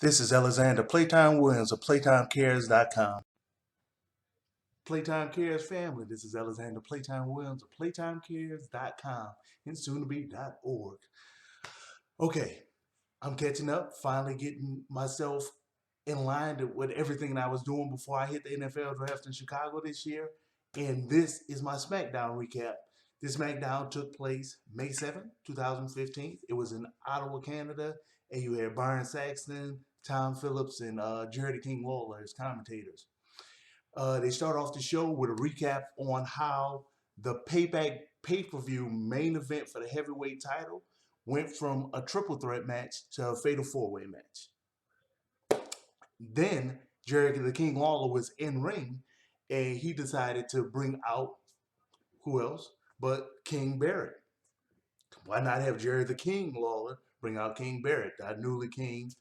This is Alexander Playtime Williams of PlayTimeCares.com. Playtime Cares family, this is Alexander Playtime Williams of PlayTimeCares.com and soon to be.org. Okay, I'm catching up, finally getting myself in line with everything that I was doing before I hit the NFL draft in Chicago this year. And this is my SmackDown recap. This SmackDown took place May 7th, 2015. It was in Ottawa, Canada, and you had Byron Saxton, Tom Phillips, and Jerry the King Lawler as commentators. They start off the show with a recap on how the Payback pay-per-view main event for the heavyweight title went from a triple threat match to a fatal four-way match. Then Jerry the King Lawler was in ring, and he decided to bring out who else but King Barrett. Why not have Jerry the King Lawler bring out King Barrett, that newly King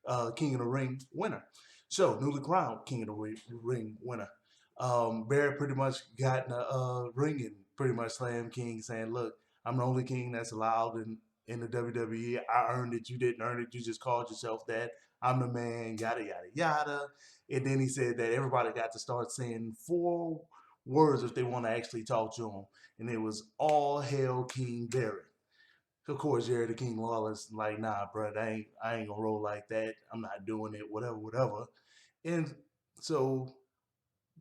of the Ring winner? So newly crowned King of the Ring winner. Barrett pretty much got in a ring and pretty much slammed King, saying, "Look, I'm the only King that's allowed in the WWE. I earned it. You didn't earn it. You just called yourself that. I'm the man, yada, yada, yada." And then he said that everybody got to start saying 4 words if they want to actually talk to him. And it was all hail King Barrett. Of course, Jerry the King Lawler's like, "Nah, bro, I ain't gonna roll like that. I'm not doing it, whatever, whatever." And so,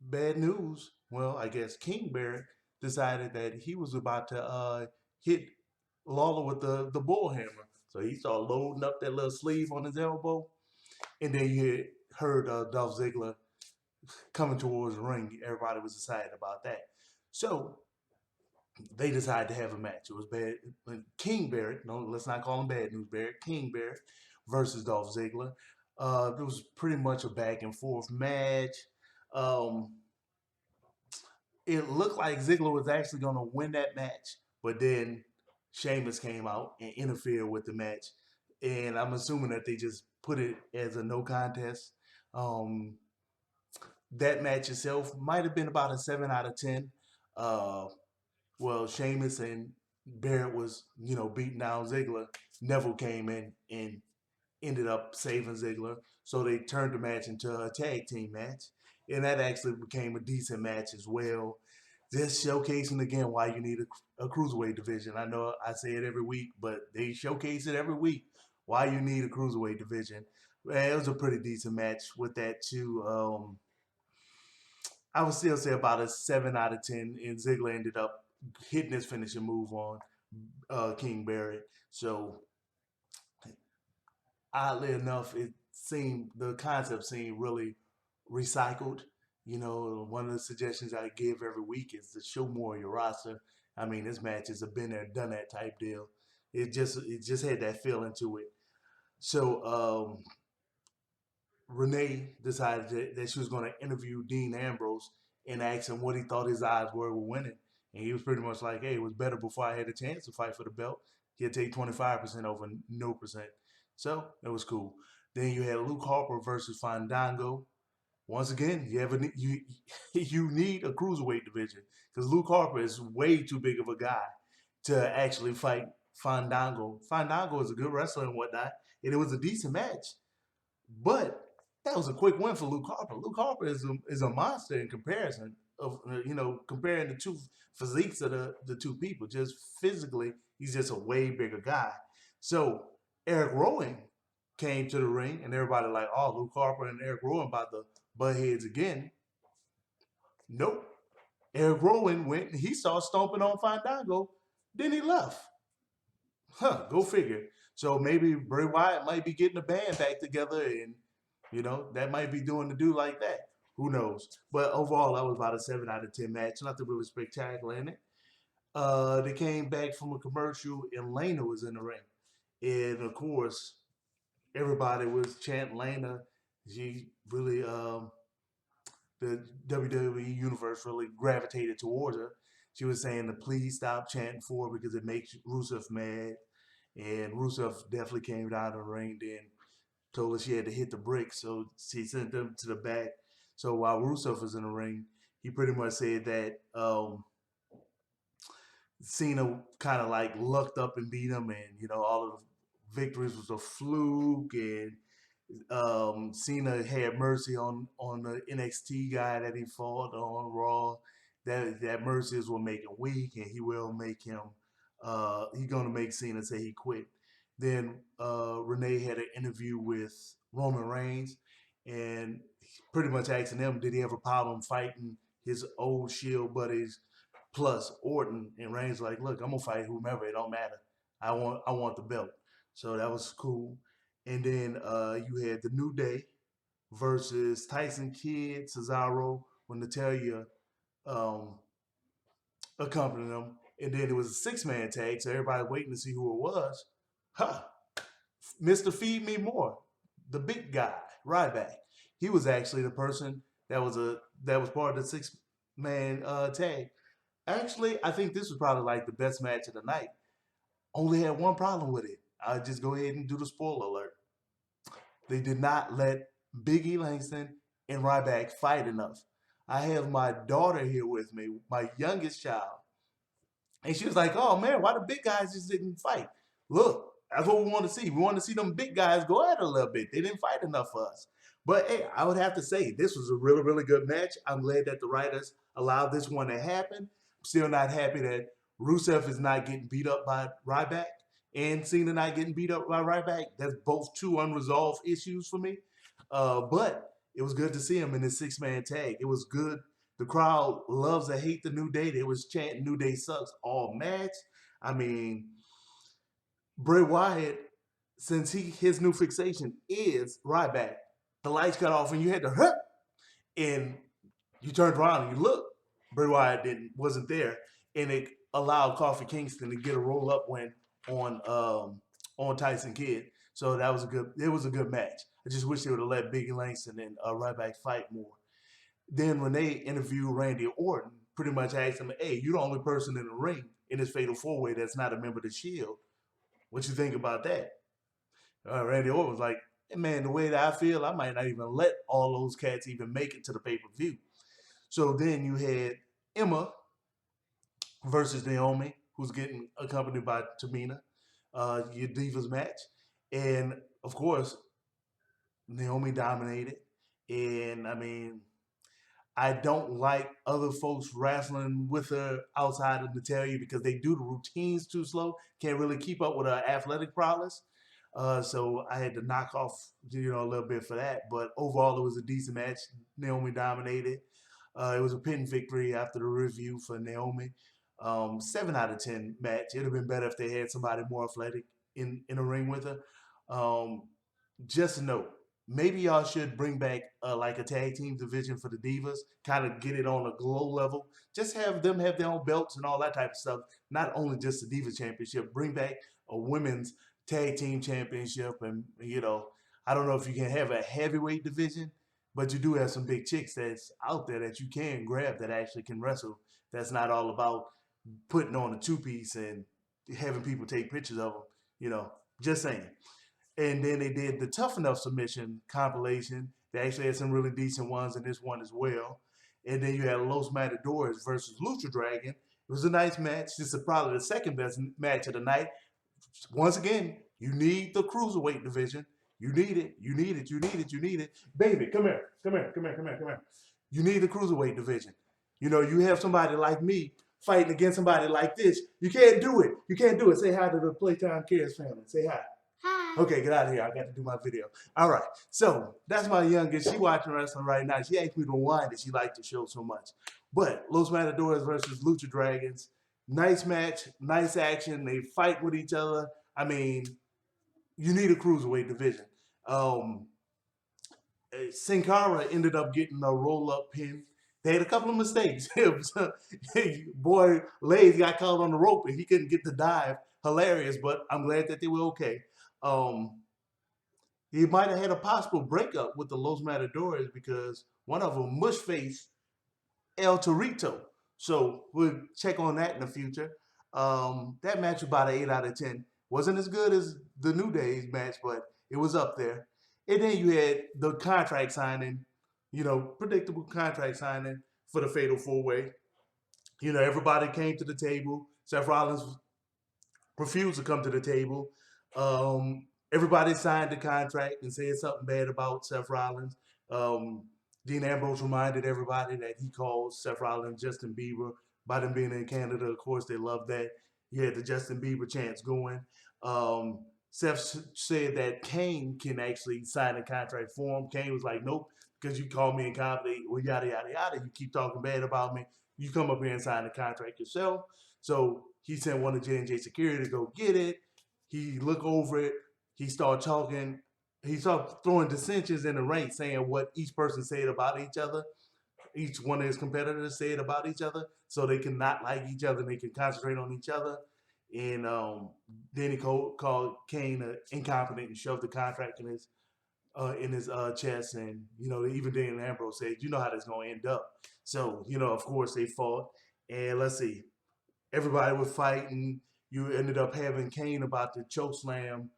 bad news. Well, I guess King Barrett decided that he was about to hit Lawler with the bull hammer. So he started loading up that little sleeve on his elbow, and then you heard Dolph Ziggler coming towards the ring. Everybody was excited about that. So they decided to have a match. It was King Barrett. No, let's not call him Bad News Barrett. King Barrett versus Dolph Ziggler. It was pretty much a back and forth match. Um, it looked like Ziggler was actually going to win that match, but then Sheamus came out and interfered with the match, and I'm assuming that they just put it as a no contest. Um, that match itself might have been about a 7 out of 10. Uh, well, Sheamus and Barrett was, beating down Ziggler. Neville came in and ended up saving Ziggler. So they turned the match into a tag team match. And that actually became a decent match as well. Just showcasing again why you need a cruiserweight division. I know I say it every week, but they showcase it every week why you need a cruiserweight division. It was a pretty decent match with that too. I would still say about a 7 out of 10, and Ziggler ended up hitting his finishing move on King Barrett. So oddly enough, the concept seemed really recycled. One of the suggestions I give every week is to show more of your roster. I mean, this match is a been there, done that type deal. It just had that feeling to it. So Renee decided that she was going to interview Dean Ambrose and ask him what he thought his odds were winning. And he was pretty much like, "Hey, it was better before I had a chance to fight for the belt. He'd take 25% over no percent." So it was cool. Then you had Luke Harper versus Fandango. Once again, you you need a cruiserweight division because Luke Harper is way too big of a guy to actually fight Fandango. Fandango is a good wrestler and whatnot, and it was a decent match. But that was a quick win for Luke Harper. Luke Harper is a monster in comparison of comparing the two physiques of the two people. Just physically, he's just a way bigger guy. So Erick Rowan came to the ring, and everybody like, "Oh, Luke Harper and Erick Rowan about to butt heads again." Nope. Erick Rowan went and he saw stomping on Fandango, then he left. Go figure. So maybe Bray Wyatt might be getting the band back together, and that might be doing the do like that. Who knows? But overall, that was about a 7 out of 10 match. Nothing really spectacular in it. They came back from a commercial, and Lana was in the ring, and of course, everybody was chanting Lana. She really, the WWE universe really gravitated towards her. She was saying to please stop chanting for her because it makes Rusev mad. And Rusev definitely came down the ring then, told her she had to hit the bricks, so she sent them to the back. So while Rusev was in the ring, he pretty much said that Cena kind of like lucked up and beat him, and all of the victories was a fluke, and Cena had mercy on the NXT guy that he fought on Raw. That mercies will make him weak, and he will make him. He's gonna make Cena say he quit. Then Renee had an interview with Roman Reigns, and pretty much asking him, did he have a problem fighting his old Shield buddies plus Orton? And Reigns like, look, I'm gonna fight whomever. It don't matter. I want the belt. So that was cool. And then you had the New Day versus Tyson Kidd, Cesaro, when Natalia um, accompanied them. And then it was a six-man tag, so everybody waiting to see who it was. Huh. Mr. Feed Me More, the big guy, Ryback. He was actually the person that was part of the six-man tag. Actually, I think this was probably like the best match of the night. Only had one problem with it. I'll just go ahead and do the spoiler alert. They did not let Biggie Langston and Ryback fight enough. I have my daughter here with me, my youngest child, and she was like, "Oh man, why the big guys just didn't fight?" Look, that's what we want to see. We want to see them big guys go at it a little bit. They didn't fight enough for us. But hey, I would have to say this was a really, really good match. I'm glad that the writers allowed this one to happen. I'm still not happy that Rusev is not getting beat up by Ryback and Cena not getting beat up by Ryback. That's both two unresolved issues for me. But it was good to see him in this six-man tag. It was good. The crowd loves to hate the New Day. They was chanting New Day sucks all match. I mean, Bray Wyatt, since his new fixation is Ryback, the lights cut off and you had to hurt, and you turned around and you looked. Bray Wyatt wasn't there, and it allowed Kofi Kingston to get a roll up win on Tyson Kidd. So that was a good. It was a good match. I just wish they would have let Biggie Langston and Ryback fight more. Then Renee interviewed Randy Orton, pretty much asked him, "Hey, you're the only person in the ring in this fatal four-way that's not a member of the Shield. What you think about that?" Randy Orton was like, "Hey, man, the way that I feel, I might not even let all those cats even make it to the pay-per-view." So then you had Emma versus Naomi, who's getting accompanied by Tamina, your Divas match. And of course, Naomi dominated. And I mean, I don't like other folks wrestling with her outside of Natalia because they do the routines too slow. Can't really keep up with her athletic prowess. So I had to knock off, a little bit for that. But overall, it was a decent match. Naomi dominated. It was a pin victory after the review for Naomi. 7 out of 10 match. It'd have been better if they had somebody more athletic in a ring with her. Just a note, maybe y'all should bring back like a tag team division for the Divas, kind of get it on a glow level. Just have them have their own belts and all that type of stuff. Not only just the Divas Championship. Bring back a women's tag team championship, and I don't know if you can have a heavyweight division, but you do have some big chicks that's out there that you can grab that actually can wrestle. That's not all about putting on a two-piece and having people take pictures of them. Just saying. And then they did the Tough Enough submission compilation. They actually had some really decent ones in this one as well. And then you had Los Matadors versus Lucha Dragon. It was a nice match. This is probably the second best match of the night. Once again, you need the cruiserweight division. You need it. You need it. You need it. You need it. Baby, come here. Come here. Come here. Come here. Come here. You need the cruiserweight division. You have somebody like me fighting against somebody like this. You can't do it. You can't do it. Say hi to the PlayTime Cares family. Say hi. Hi. Okay, get out of here. I got to do my video. All right. So that's my youngest. She watching wrestling right now. She asked me to why that she liked the show so much. But Los Matadors versus Lucha Dragons. Nice match. Nice action. They fight with each other. I mean, you need a cruiserweight division. Sin Cara ended up getting a roll-up pin. They had a couple of mistakes. Boy, Lays got caught on the rope and he couldn't get the dive. Hilarious, but I'm glad that they were okay. He might have had a possible breakup with the Los Matadores because one of them mush-faced El Torito. So we'll check on that in the future. That match was about an 8 out of 10. Wasn't as good as the New Day's match, but it was up there. And then you had the contract signing, predictable contract signing for the Fatal 4-Way. Everybody came to the table. Seth Rollins refused to come to the table. Everybody signed the contract and said something bad about Seth Rollins. Um, Dean Ambrose reminded everybody that he calls Seth Rollins Justin Bieber. By them being in Canada, of course, they love that. He had the Justin Bieber chants going. Seth said that Kane can actually sign a contract for him. Kane was like, nope, because you call me incompetent, well, yada, yada, yada. You keep talking bad about me. You come up here and sign the contract yourself. So he sent one of J&J security to go get it. He looked over it. He started talking. He started throwing dissensions in the ring, saying what each person said about each other. Each one of his competitors said about each other, so they can not like each other and they can concentrate on each other. And then he called Kane incompetent and shoved the contract in his chest. And even Dan Ambrose said, "You know how this is going to end up." So of course they fought. And let's see, everybody was fighting. You ended up having Kane about to chokeslam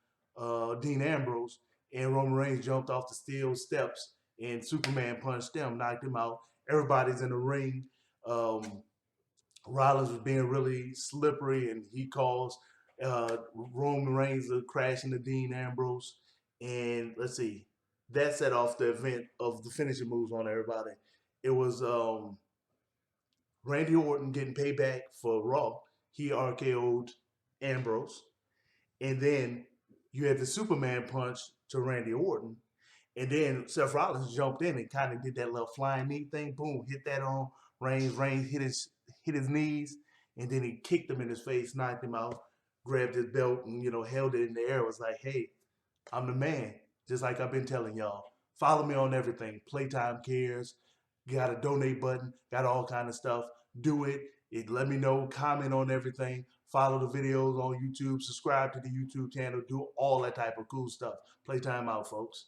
Dean Ambrose, and Roman Reigns jumped off the steel steps, and Superman punched him, knocked him out. Everybody's in the ring. Um, Rollins was being really slippery, and he calls Roman Reigns to crash into Dean Ambrose. And let's see, that set off the event of the finishing moves on everybody. It was Randy Orton getting payback for Raw. He RKO'd Ambrose. And then you had the Superman punch to Randy Orton. And then Seth Rollins jumped in and kind of did that little flying knee thing. Boom, hit that on Reigns. Reigns hit his knees, and then he kicked him in his face, knocked him out, grabbed his belt, and held it in the air. It was like, hey, I'm the man. Just like I've been telling y'all. Follow me on everything. PlayTime cares. Got a donate button. Got all kind of stuff. Do it. Let me know. Comment on everything. Follow the videos on YouTube. Subscribe to the YouTube channel. Do all that type of cool stuff. PlayTime out, folks.